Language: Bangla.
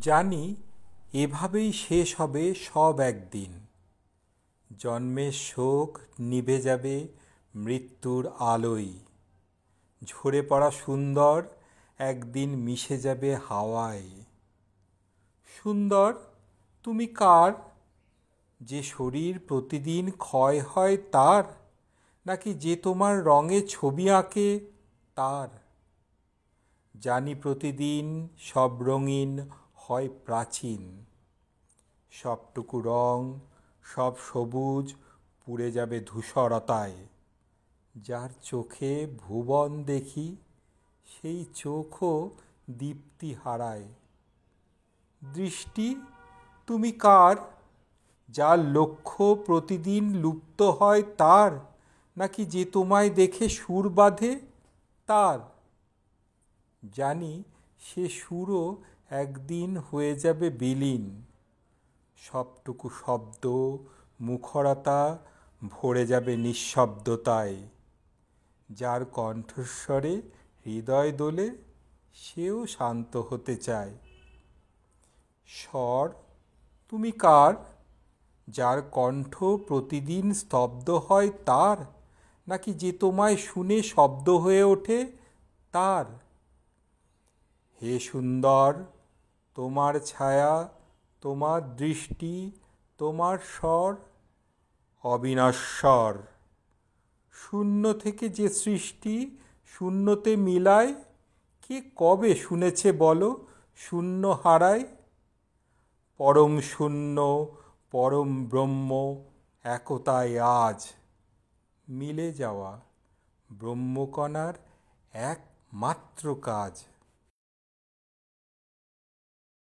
জানি এভাবেই শেষ হবে সব একদিন। জন্মের শোক নিভে যাবে মৃত্যুর আলোয়। ঝরে পড়া সুন্দর একদিন মিশে যাবে হাওয়ায়। সুন্দর তুমি কার? যে শরীর প্রতিদিন ক্ষয় হয় তার, নাকি যে তোমার রঙে ছবি আঁকে তার? জানি প্রতিদিন সব রঙিন হয় প্রাচীন। সবটুকু রং, সব সবুজ পুড়ে যাবে ধূসরতায়। যার চোখে ভুবন দেখি, সেই চোখও দীপ্তি হারায়। দৃষ্টি তুমি কার? যার লক্ষ্য প্রতিদিন লুপ্ত হয় তার, নাকি যে তোমায় দেখে সুর বাঁধে তার? জানি সে সুরও একদিন হয়ে যাবে বিলীন। সবটুকু শব্দ, মুখরতা ভরে যাবে নিঃশব্দতায়। যার কণ্ঠস্বরে হৃদয় দোলে, সেও শান্ত হতে চায়। স্বর তুমি কার? যার কণ্ঠ প্রতিদিন স্তব্ধ হয় তার, নাকি যে তোমায় শুনে শব্দ হয়ে ওঠে তার? হে সুন্দর, তোমার ছায়া, তোমার দৃষ্টি, তোমার স্বর অবিনশ্বর। শূন্য থেকে যে সৃষ্টি শূন্যতে মিলায়, কে কবে শুনেছে বলো শূন্য হারায়? পরম শূন্য, পরম ব্রহ্ম একতায় আজ। মিলে যাওয়া ব্রহ্মকণার একমাত্র কাজ।